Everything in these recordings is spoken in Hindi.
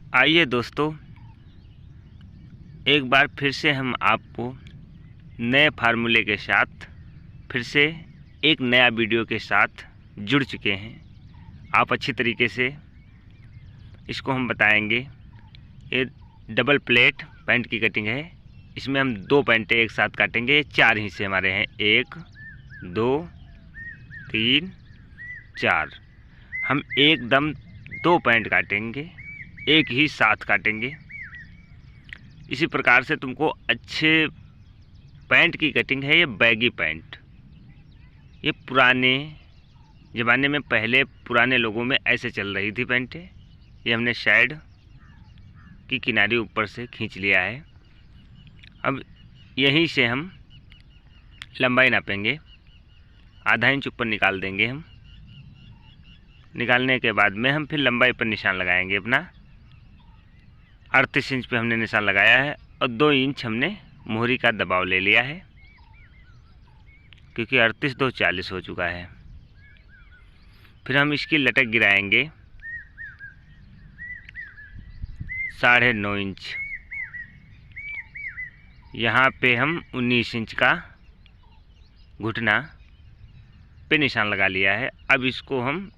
आइए दोस्तों, एक बार फिर से हम आपको नए फार्मूले के साथ फिर से एक नया वीडियो के साथ जुड़ चुके हैं। आप अच्छी तरीके से इसको हम बताएंगे। ये डबल प्लेट पैंट की कटिंग है। इसमें हम 2 पैंटें एक साथ काटेंगे। 4 हिस्से हमारे हैं, 1 2 3 4। हम एकदम 2 पैंट काटेंगे, एक ही साथ काटेंगे। इसी प्रकार से तुमको अच्छे पैंट की कटिंग है। ये बैगी पैंट, ये पुराने ज़माने में पहले पुराने लोगों में ऐसे चल रही थी पैंटें। ये हमने साइड की किनारी ऊपर से खींच लिया है। अब यहीं से हम लंबाई नापेंगे। आधा इंच ऊपर निकाल देंगे हम। निकालने के बाद में हम फिर लंबाई पर निशान लगाएंगे अपना। 38 इंच पे हमने निशान लगाया है और 2 इंच हमने मोहरी का दबाव ले लिया है, क्योंकि 38 2 40 हो चुका है। फिर हम इसकी लटक गिराएंगे 9.5 इंच। यहाँ पे हम 19 इंच का घुटना पे निशान लगा लिया है। अब इसको हम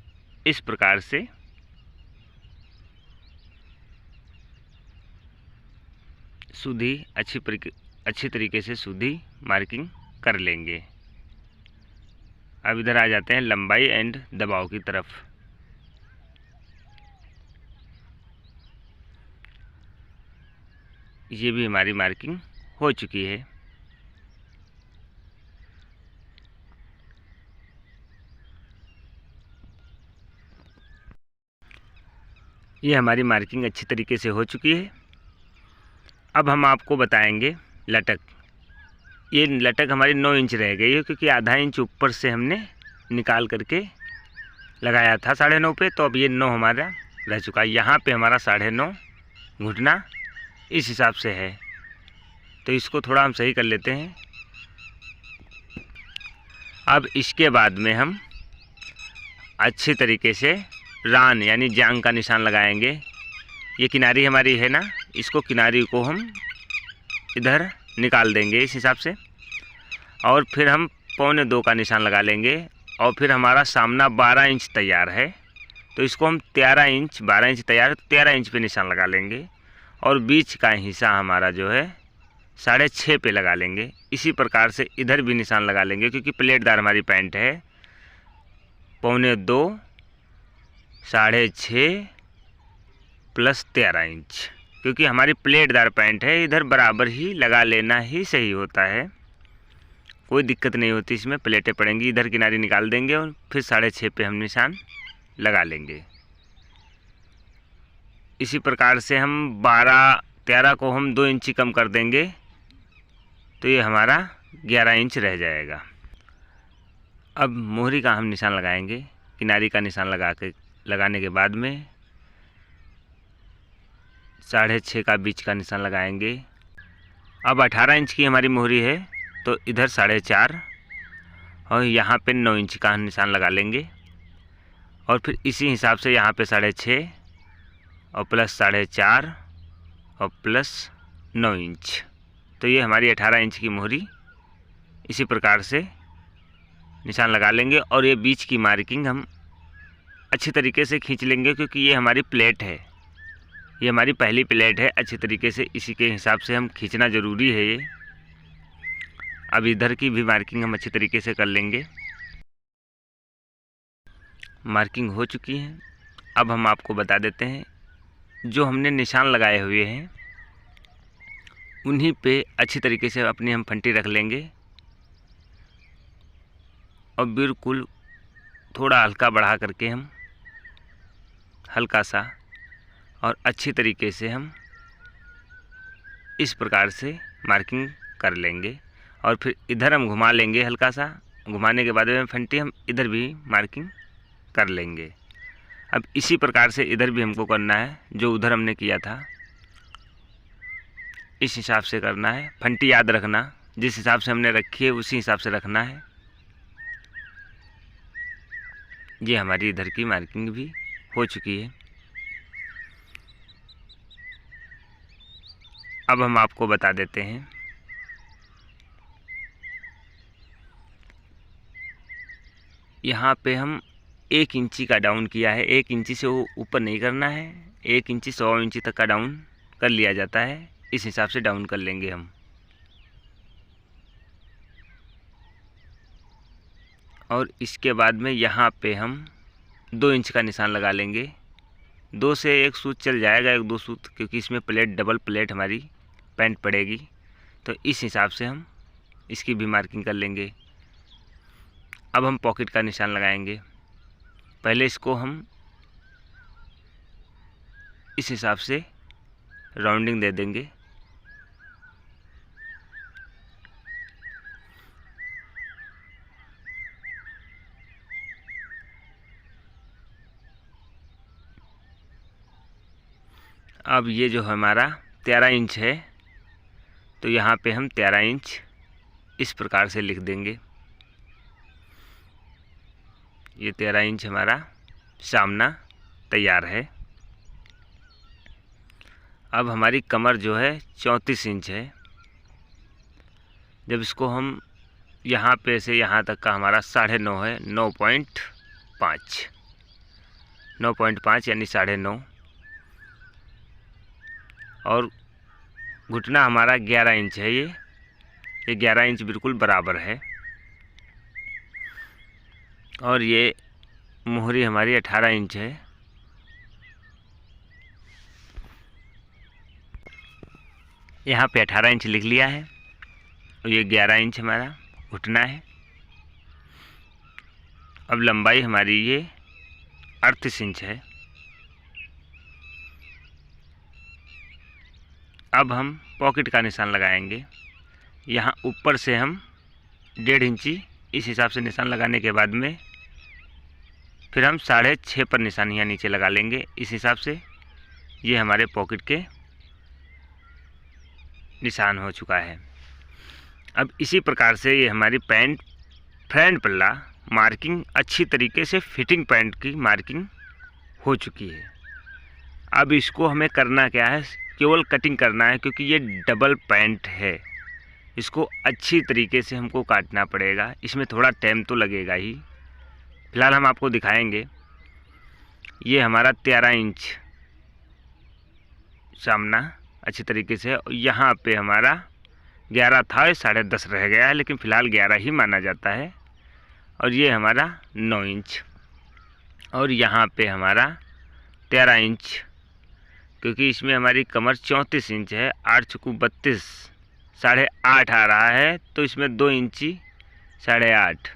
इस प्रकार से सीधी अच्छी तरीके से सीधी मार्किंग कर लेंगे। अब इधर आ जाते हैं लंबाई एंड दबाव की तरफ। ये भी हमारी मार्किंग हो चुकी है। ये हमारी मार्किंग अच्छी तरीके से हो चुकी है। अब हम आपको बताएंगे लटक। ये लटक हमारी 9 इंच रह गई है, क्योंकि आधा इंच ऊपर से हमने निकाल करके लगाया था 9.5 पे। तो अब ये 9 हमारा रह चुका है। यहाँ पे हमारा 9.5 घुटना इस हिसाब से है। तो इसको थोड़ा हम सही कर लेते हैं। अब इसके बाद में हम अच्छी तरीके से रान यानी जांग का निशान लगाएंगे। ये किनारी हमारी है ना, इसको किनारी को हम इधर निकाल देंगे इस हिसाब से। और फिर हम 1.25 का निशान लगा लेंगे। और फिर हमारा सामना 12 इंच तैयार है, तो इसको हम 13 इंच 12 इंच तैयार है तो 13 इंच पे निशान लगा लेंगे। और बीच का हिस्सा हमारा जो है 6.5 पे लगा लेंगे। इसी प्रकार से इधर भी निशान लगा लेंगे, क्योंकि प्लेटदार हमारी पैंट है। 2.25 6.5 प्लस 13 इंच, क्योंकि हमारी प्लेटदार पैंट है। इधर बराबर ही लगा लेना ही सही होता है, कोई दिक्कत नहीं होती इसमें। प्लेटें पड़ेंगी, इधर किनारी निकाल देंगे और फिर 6.5 पे हम निशान लगा लेंगे। इसी प्रकार से हम 13 को हम 2 इंच कम कर देंगे, तो ये हमारा 11 इंच रह जाएगा। अब मोहरी का हम निशान लगाएंगे। किनारी का निशान लगाने के बाद में 6.5 का बीच का निशान लगाएंगे। अब 18 इंच की हमारी मोहरी है, तो इधर 4.5 और यहाँ पे 9 इंच का निशान लगा लेंगे। और फिर इसी हिसाब से यहाँ पे 6.5 और प्लस 4.5 और प्लस 9 इंच, तो ये हमारी 18 इंच की मोहरी इसी प्रकार से निशान लगा लेंगे। और ये बीच की मार्किंग हम अच्छी तरीके से खींच लेंगे, क्योंकि ये हमारी प्लेट है, ये हमारी पहली प्लेट है। अच्छी तरीके से इसी के हिसाब से हम खींचना ज़रूरी है ये। अब इधर की भी मार्किंग हम अच्छी तरीके से कर लेंगे। मार्किंग हो चुकी है। अब हम आपको बता देते हैं, जो हमने निशान लगाए हुए हैं उन्हीं पे अच्छी तरीके से अपनी हम फंटी रख लेंगे। और बिल्कुल थोड़ा हल्का बढ़ा करके हम हल्का सा और अच्छी तरीके से हम इस प्रकार से मार्किंग कर लेंगे। और फिर इधर हम घुमा लेंगे, हल्का सा घुमाने के बाद में फंटी हम इधर भी मार्किंग कर लेंगे। अब इसी प्रकार से इधर भी हमको करना है, जो उधर हमने किया था इस हिसाब से करना है। फंटी याद रखना, जिस हिसाब से हमने रखी है उसी हिसाब से रखना है। ये हमारी इधर की मार्किंग भी हो चुकी है। अब हम आपको बता देते हैं। यहाँ पे हम 1 इंची का डाउन किया है। 1 इंची से ऊपर नहीं करना है। 1 इंची 100 इंची तक का डाउन कर लिया जाता है। इस हिसाब से डाउन कर लेंगे हम। और इसके बाद में यहाँ पे हम 2 इंच का निशान लगा लेंगे। 2 से 1 सूत चल जाएगा, 1-2 सूत, क्योंकि इसमें प्लेट, डबल प्लेट हमारी पैंट पड़ेगी। तो इस हिसाब से हम इसकी भी मार्किंग कर लेंगे। अब हम पॉकेट का निशान लगाएंगे। पहले इसको हम इस हिसाब से राउंडिंग दे देंगे। अब ये जो हमारा 13 इंच है, तो यहाँ पे हम 13 इंच इस प्रकार से लिख देंगे। ये 13 इंच हमारा सामना तैयार है। अब हमारी कमर जो है 34 इंच है। जब इसको हम यहाँ पे से यहाँ तक का हमारा 9.5 है, 9.5 यानी 9.5, और घुटना हमारा 11 इंच है। ये 11 इंच बिल्कुल बराबर है। और ये मोहरी हमारी 18 इंच है। यहाँ पे 18 इंच लिख लिया है। और ये 11 इंच हमारा घुटना है। अब लंबाई हमारी ये 38 इंच है। अब हम पॉकेट का निशान लगाएंगे। यहाँ ऊपर से हम 1.5 इंची इस हिसाब से निशान लगाने के बाद में फिर हम 6.5 पर निशान यहाँ नीचे लगा लेंगे। इस हिसाब से ये हमारे पॉकेट के निशान हो चुका है। अब इसी प्रकार से ये हमारी पैंट फ्रंट पल्ला मार्किंग अच्छी तरीके से फिटिंग पैंट की मार्किंग हो चुकी है। अब इसको हमें करना क्या है, केवल कटिंग करना है, क्योंकि ये डबल पैंट है। इसको अच्छी तरीके से हमको काटना पड़ेगा। इसमें थोड़ा टाइम तो लगेगा ही। फिलहाल हम आपको दिखाएंगे। ये हमारा 13 इंच सामना अच्छी तरीके से, यहाँ पे हमारा 11 था, 10.5 रह गया है, लेकिन फ़िलहाल 11 ही माना जाता है। और ये हमारा 9 इंच, और यहाँ पे हमारा 13 इंच, क्योंकि इसमें हमारी कमर 34 इंच है। 8 चुकू 32, 8.5 आ रहा है, तो इसमें 2 इंची 8.5,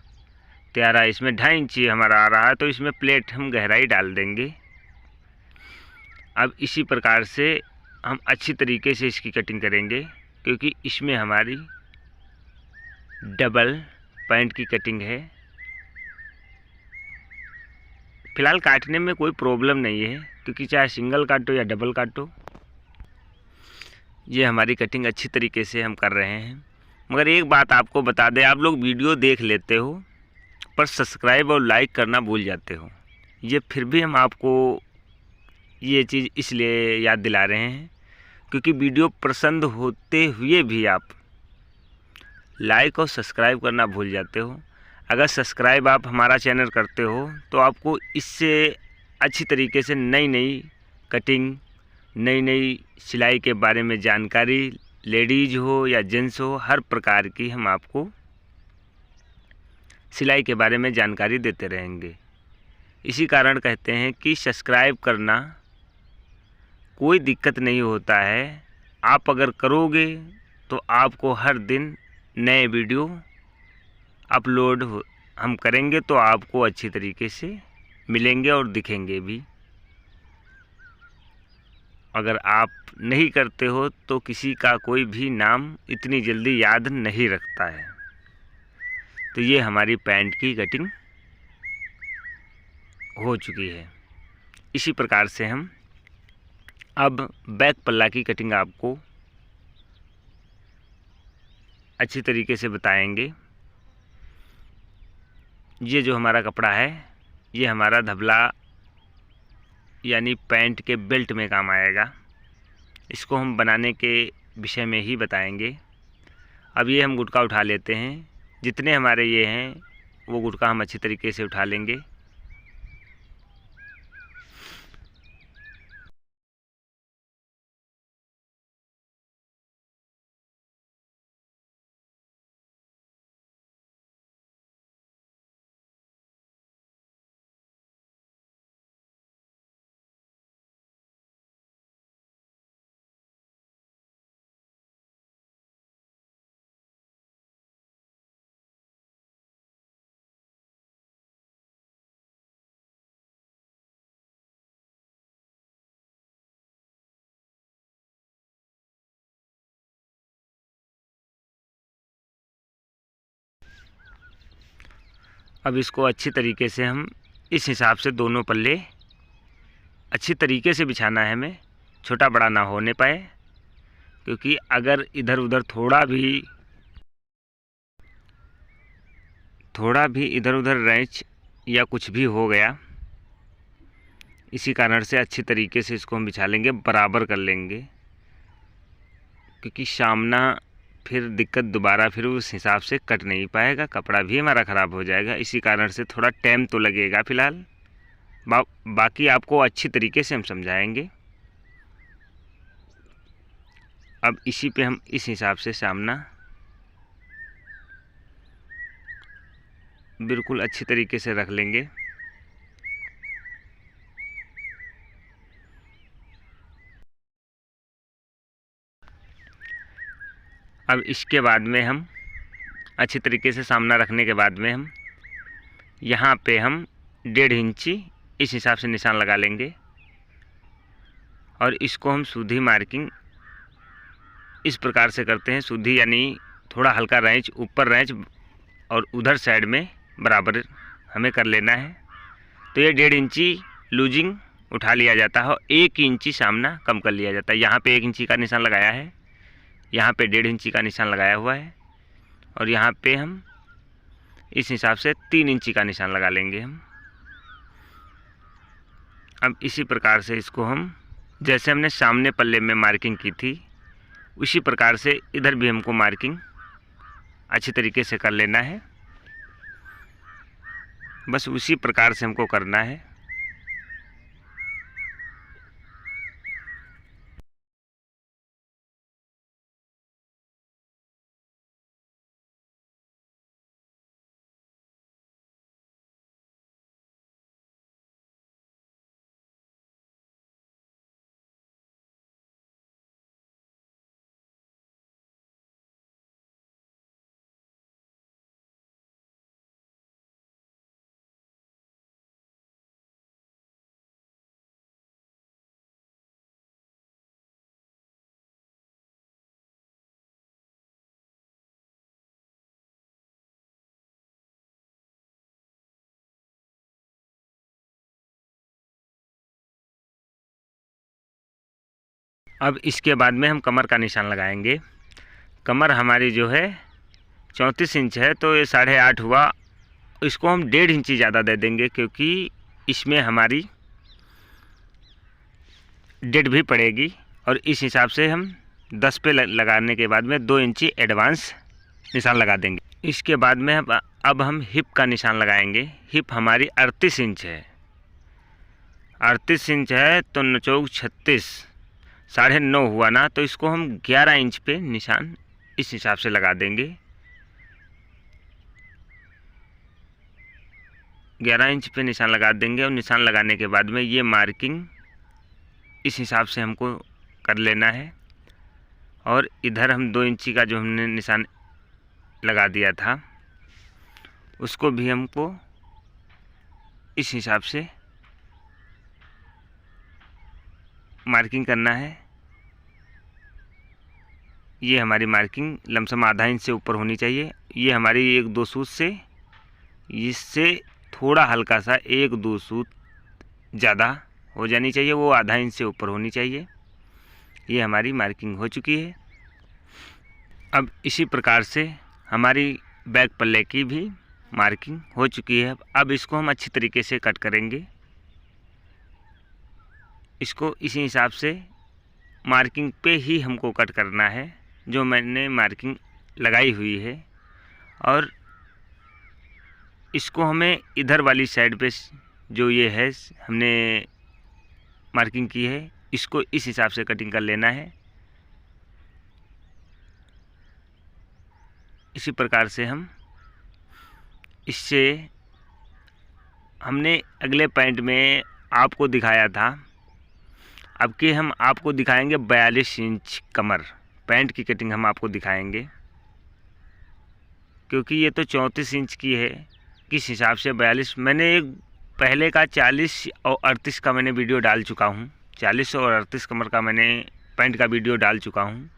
13, इसमें 2.5 इंची हमारा आ रहा है, तो इसमें प्लेट हम गहराई डाल देंगे। अब इसी प्रकार से हम अच्छी तरीके से इसकी कटिंग करेंगे, क्योंकि इसमें हमारी डबल पैंट की कटिंग है। फ़िलहाल काटने में कोई प्रॉब्लम नहीं है, क्योंकि चाहे सिंगल काटो या डबल काटो, ये हमारी कटिंग अच्छी तरीके से हम कर रहे हैं। मगर एक बात आपको बता दें, आप लोग वीडियो देख लेते हो पर सब्सक्राइब और लाइक करना भूल जाते हो। ये फिर भी हम आपको ये चीज़ इसलिए याद दिला रहे हैं, क्योंकि वीडियो पसंद होते हुए भी आप लाइक और सब्सक्राइब करना भूल जाते हो। अगर सब्सक्राइब आप हमारा चैनल करते हो तो आपको इससे अच्छी तरीके से नई नई कटिंग, नई नई सिलाई के बारे में जानकारी, लेडीज़ हो या जेंट्स हो, हर प्रकार की हम आपको सिलाई के बारे में जानकारी देते रहेंगे। इसी कारण कहते हैं कि सब्सक्राइब करना कोई दिक्कत नहीं होता है। आप अगर करोगे तो आपको हर दिन नए वीडियो अपलोड हम करेंगे, तो आपको अच्छी तरीके से मिलेंगे और दिखेंगे भी। अगर आप नहीं करते हो तो किसी का कोई भी नाम इतनी जल्दी याद नहीं रखता है। तो ये हमारी पैंट की कटिंग हो चुकी है। इसी प्रकार से हम अब बैक पल्ला की कटिंग आपको अच्छी तरीके से बताएंगे। ये जो हमारा कपड़ा है, ये हमारा धबला यानी पैंट के बेल्ट में काम आएगा। इसको हम बनाने के विषय में ही बताएंगे। अब ये हम गुटका उठा लेते हैं, जितने हमारे ये हैं वो गुटका हम अच्छी तरीके से उठा लेंगे। अब इसको अच्छी तरीके से हम इस हिसाब से दोनों पल्ले अच्छी तरीके से बिछाना है हमें, छोटा बड़ा ना होने पाए, क्योंकि अगर इधर उधर थोड़ा भी इधर उधर रैंच या कुछ भी हो गया, इसी कारण से अच्छी तरीके से इसको हम बिछा लेंगे, बराबर कर लेंगे, क्योंकि सामना फिर दिक्कत दोबारा फिर उस हिसाब से कट नहीं पाएगा, कपड़ा भी हमारा ख़राब हो जाएगा। इसी कारण से थोड़ा टाइम तो लगेगा फ़िलहाल, बाकी आपको अच्छी तरीके से हम समझाएंगे। अब इसी पे हम इस हिसाब से सामना बिल्कुल अच्छी तरीके से रख लेंगे। अब इसके बाद में हम अच्छी तरीके से सामना रखने के बाद में हम यहाँ पे हम 1.5 इंची इस हिसाब से निशान लगा लेंगे, और इसको हम सूधी मार्किंग इस प्रकार से करते हैं। सूधी यानी थोड़ा हल्का रैंच, ऊपर रैंच और उधर साइड में बराबर हमें कर लेना है। तो ये 1.5 इंची लूजिंग उठा लिया जाता है और 1 इंची सामना कम कर लिया जाता है। यहाँ पे 1 इंची का निशान लगाया है, यहाँ पे 1.5 इंची का निशान लगाया हुआ है, और यहाँ पे हम इस हिसाब से 3 इंची का निशान लगा लेंगे हम। अब इसी प्रकार से इसको हम, जैसे हमने सामने पल्ले में मार्किंग की थी, उसी प्रकार से इधर भी हमको मार्किंग अच्छी तरीके से कर लेना है। बस उसी प्रकार से हमको करना है। अब इसके बाद में हम कमर का निशान लगाएंगे। कमर हमारी जो है 34 इंच है, तो ये 8.5 हुआ। इसको हम 1.5 इंची ज़्यादा दे देंगे, क्योंकि इसमें हमारी डेट भी पड़ेगी, और इस हिसाब से हम 10 पे लगाने के बाद में 2 इंची एडवांस निशान लगा देंगे। इसके बाद में अब हम हिप का निशान लगाएंगे। हिप हमारी 38 इंच है, 38 इंच है, तो 9 चौक 36, 9.5 हुआ ना, तो इसको हम 11 इंच पे निशान इस हिसाब से लगा देंगे। 11 इंच पे निशान लगा देंगे, और निशान लगाने के बाद में ये मार्किंग इस हिसाब से हमको कर लेना है। और इधर हम 2 इंची का जो हमने निशान लगा दिया था, उसको भी हमको इस हिसाब से मार्किंग करना है। ये हमारी मार्किंग लमसम आधा इंच से ऊपर होनी चाहिए। ये हमारी 1-2 सूत से, इससे थोड़ा हल्का सा 1-2 सूत ज़्यादा हो जानी चाहिए, वो आधा इंच से ऊपर होनी चाहिए। ये हमारी मार्किंग हो चुकी है। अब इसी प्रकार से हमारी बैक पल्ले की भी मार्किंग हो चुकी है। अब इसको हम अच्छी तरीके से कट करेंगे। इसको इसी हिसाब से मार्किंग पे ही हमको कट करना है, जो मैंने मार्किंग लगाई हुई है। और इसको हमें इधर वाली साइड पे जो ये है हमने मार्किंग की है, इसको इस हिसाब से कटिंग कर लेना है। इसी प्रकार से हम इससे हमने अगले पॉइंट में आपको दिखाया था, अब कि हम आपको दिखाएंगे 42 इंच कमर पैंट की कटिंग हम आपको दिखाएंगे, क्योंकि ये तो 34 इंच की है। किस हिसाब से 42, मैंने एक पहले का 40 और 38 का मैंने वीडियो डाल चुका हूँ, 40 और 38 कमर का मैंने पैंट का वीडियो डाल चुका हूँ।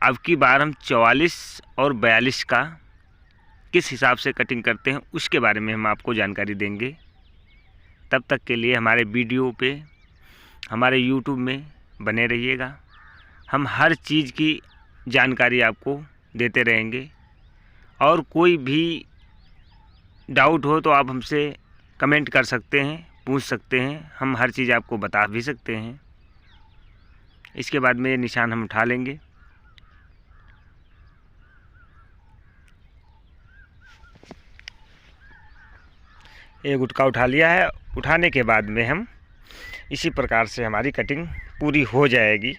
अब की बार हम 44 और 42 का किस हिसाब से कटिंग करते हैं उसके बारे में हम आपको जानकारी देंगे। तब तक के लिए हमारे वीडियो पे, हमारे YouTube में बने रहिएगा। हम हर चीज़ की जानकारी आपको देते रहेंगे, और कोई भी डाउट हो तो आप हमसे कमेंट कर सकते हैं, पूछ सकते हैं, हम हर चीज़ आपको बता भी सकते हैं। इसके बाद में ये निशान हम उठा लेंगे। एक गुटका उठा लिया है। उठाने के बाद में हम इसी प्रकार से हमारी कटिंग पूरी हो जाएगी।